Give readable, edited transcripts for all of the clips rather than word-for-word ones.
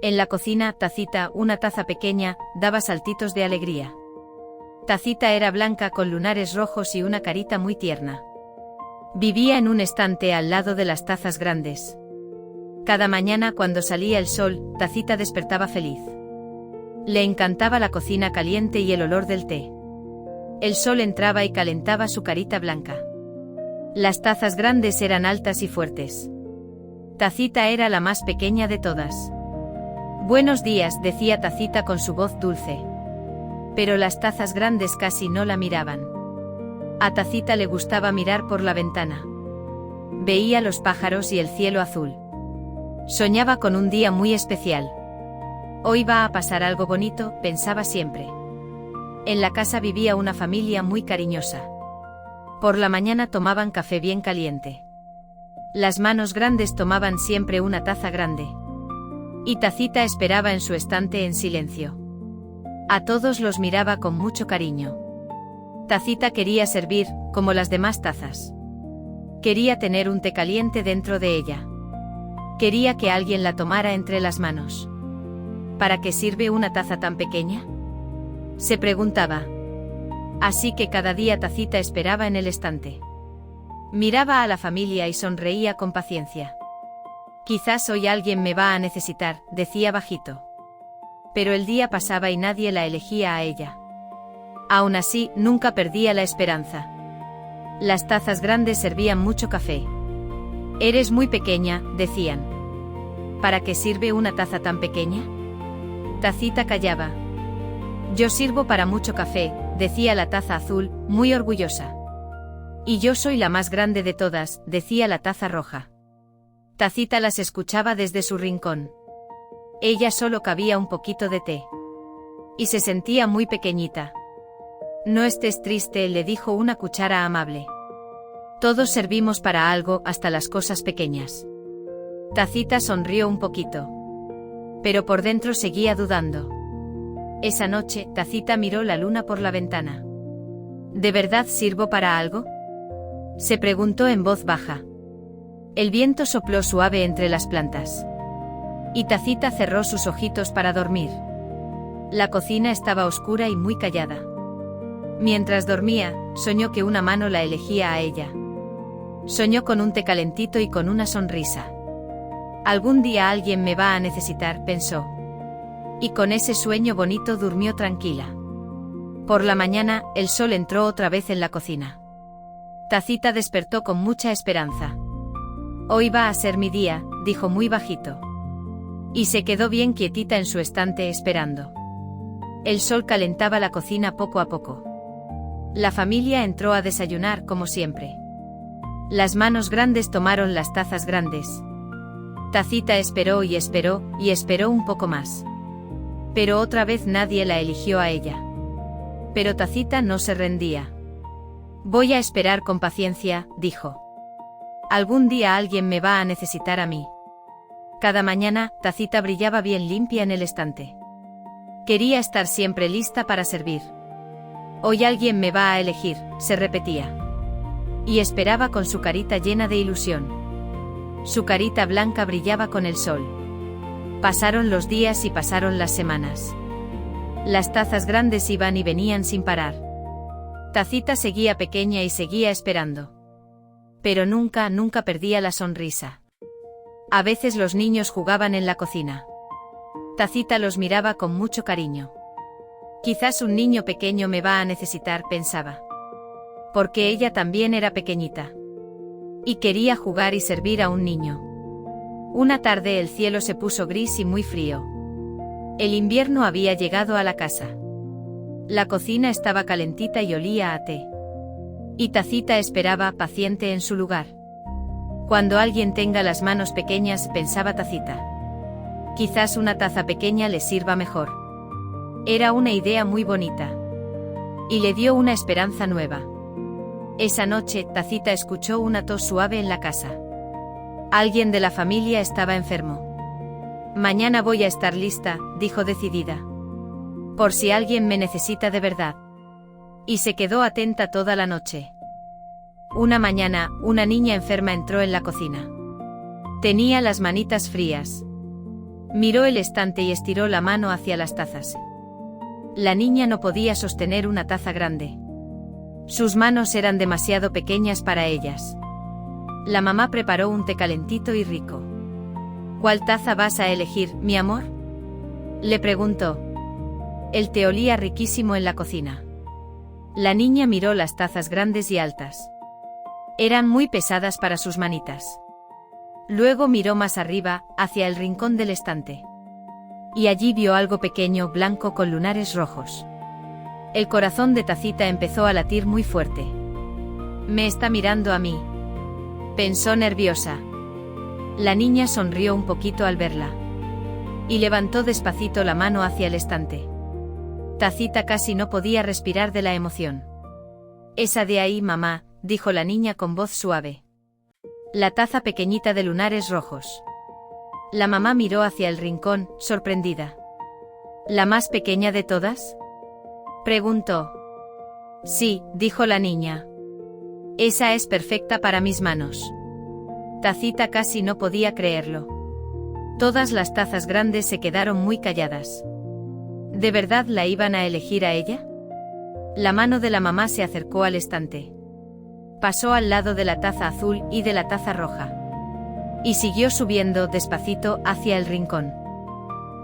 En la cocina, Tacita, una taza pequeña, daba saltitos de alegría. Tacita era blanca con lunares rojos y una carita muy tierna. Vivía en un estante al lado de las tazas grandes. Cada mañana cuando salía el sol, Tacita despertaba feliz. Le encantaba la cocina caliente y el olor del té. El sol entraba y calentaba su carita blanca. Las tazas grandes eran altas y fuertes. Tacita era la más pequeña de todas. «Buenos días», decía Tacita con su voz dulce. Pero las tazas grandes casi no la miraban. A Tacita le gustaba mirar por la ventana. Veía los pájaros y el cielo azul. Soñaba con un día muy especial. Hoy va a pasar algo bonito, pensaba siempre. En la casa vivía una familia muy cariñosa. Por la mañana tomaban café bien caliente. Las manos grandes tomaban siempre una taza grande. Y Tacita esperaba en su estante en silencio. A todos los miraba con mucho cariño. Tacita quería servir, como las demás tazas. Quería tener un té caliente dentro de ella. Quería que alguien la tomara entre las manos. ¿Para qué sirve una taza tan pequeña?, se preguntaba. Así que cada día Tacita esperaba en el estante. Miraba a la familia y sonreía con paciencia. Quizás hoy alguien me va a necesitar, decía bajito. Pero el día pasaba y nadie la elegía a ella. Aún así, nunca perdía la esperanza. Las tazas grandes servían mucho café. «Eres muy pequeña», decían. «¿Para qué sirve una taza tan pequeña?». Tacita callaba. «Yo sirvo para mucho café», decía la taza azul, muy orgullosa. «Y yo soy la más grande de todas», decía la taza roja. Tacita las escuchaba desde su rincón. Ella solo cabía un poquito de té. Y se sentía muy pequeñita. «No estés triste», le dijo una cuchara amable. «Todos servimos para algo, hasta las cosas pequeñas». Tacita sonrió un poquito. Pero por dentro seguía dudando. Esa noche, Tacita miró la luna por la ventana. «¿De verdad sirvo para algo?», se preguntó en voz baja. El viento sopló suave entre las plantas. Y Tacita cerró sus ojitos para dormir. La cocina estaba oscura y muy callada. Mientras dormía, soñó que una mano la elegía a ella. Soñó con un té calentito y con una sonrisa. «Algún día alguien me va a necesitar», pensó. Y con ese sueño bonito durmió tranquila. Por la mañana, el sol entró otra vez en la cocina. Tacita despertó con mucha esperanza. «Hoy va a ser mi día», dijo muy bajito. Y se quedó bien quietita en su estante esperando. El sol calentaba la cocina poco a poco. La familia entró a desayunar como siempre. Las manos grandes tomaron las tazas grandes. Tacita esperó y esperó, y esperó un poco más. Pero otra vez nadie la eligió a ella. Pero Tacita no se rendía. «Voy a esperar con paciencia», dijo. «Algún día alguien me va a necesitar a mí». Cada mañana, Tacita brillaba bien limpia en el estante. Quería estar siempre lista para servir. «Hoy alguien me va a elegir», se repetía. Y esperaba con su carita llena de ilusión. Su carita blanca brillaba con el sol. Pasaron los días y pasaron las semanas. Las tazas grandes iban y venían sin parar. Tacita seguía pequeña y seguía esperando. Pero nunca perdía la sonrisa. A veces los niños jugaban en la cocina. Tacita los miraba con mucho cariño. «Quizás un niño pequeño me va a necesitar», pensaba. Porque ella también era pequeñita. Y quería jugar y servir a un niño. Una tarde el cielo se puso gris y muy frío. El invierno había llegado a la casa. La cocina estaba calentita y olía a té. Y Tacita esperaba, paciente en su lugar. «Cuando alguien tenga las manos pequeñas», pensaba Tacita. «Quizás una taza pequeña le sirva mejor». Era una idea muy bonita. Y le dio una esperanza nueva. Esa noche, Tacita escuchó una tos suave en la casa. Alguien de la familia estaba enfermo. «Mañana voy a estar lista», dijo decidida. «Por si alguien me necesita de verdad». Y se quedó atenta toda la noche. Una mañana, una niña enferma entró en la cocina. Tenía las manitas frías. Miró el estante y estiró la mano hacia las tazas. La niña no podía sostener una taza grande. Sus manos eran demasiado pequeñas para ellas. La mamá preparó un té calentito y rico. ¿Cuál taza vas a elegir, mi amor?, le preguntó. El té olía riquísimo en la cocina. La niña miró las tazas grandes y altas. Eran muy pesadas para sus manitas. Luego miró más arriba, hacia el rincón del estante. Y allí vio algo pequeño, blanco con lunares rojos. El corazón de Tacita empezó a latir muy fuerte. «Me está mirando a mí», pensó nerviosa. La niña sonrió un poquito al verla. Y levantó despacito la mano hacia el estante. Tacita casi no podía respirar de la emoción. «Esa de ahí, mamá», dijo la niña con voz suave. La taza pequeñita de lunares rojos. La mamá miró hacia el rincón, sorprendida. ¿La más pequeña de todas?, preguntó. Sí, dijo la niña. Esa es perfecta para mis manos. Tacita casi no podía creerlo. Todas las tazas grandes se quedaron muy calladas. ¿De verdad la iban a elegir a ella? La mano de la mamá se acercó al estante. Pasó al lado de la taza azul y de la taza roja. Y siguió subiendo despacito hacia el rincón.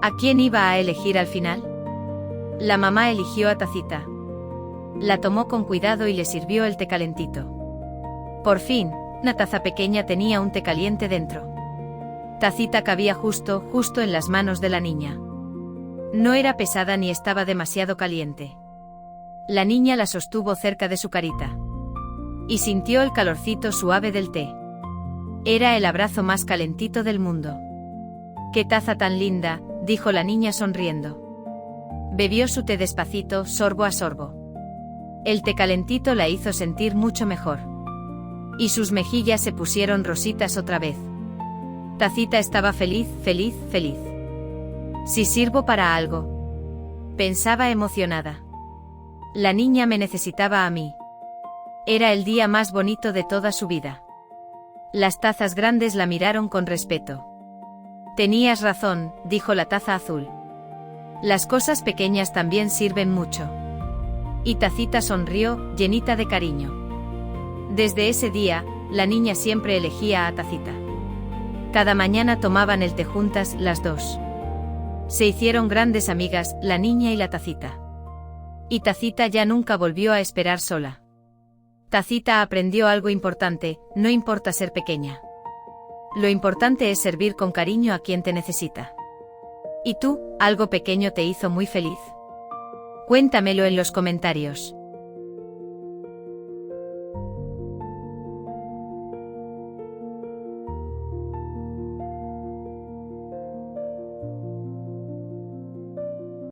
¿A quién iba a elegir al final? La mamá eligió a Tacita. La tomó con cuidado y le sirvió el té calentito. Por fin, una taza pequeña tenía un té caliente dentro. Tacita cabía justo en las manos de la niña. No era pesada ni estaba demasiado caliente. La niña la sostuvo cerca de su carita. Y sintió el calorcito suave del té. Era el abrazo más calentito del mundo. «¡Qué taza tan linda!», dijo la niña sonriendo. Bebió su té despacito, sorbo a sorbo. El té calentito la hizo sentir mucho mejor. Y sus mejillas se pusieron rositas otra vez. Tacita estaba feliz. «Si sirvo para algo», pensaba emocionada. La niña me necesitaba a mí. Era el día más bonito de toda su vida. Las tazas grandes la miraron con respeto. «Tenías razón», dijo la taza azul. «Las cosas pequeñas también sirven mucho». Y Tacita sonrió, llenita de cariño. Desde ese día, la niña siempre elegía a Tacita. Cada mañana tomaban el té juntas, las dos. Se hicieron grandes amigas, la niña y la Tacita. Y Tacita ya nunca volvió a esperar sola. Tacita aprendió algo importante: no importa ser pequeña. Lo importante es servir con cariño a quien te necesita. ¿Y tú, algo pequeño te hizo muy feliz? Cuéntamelo en los comentarios.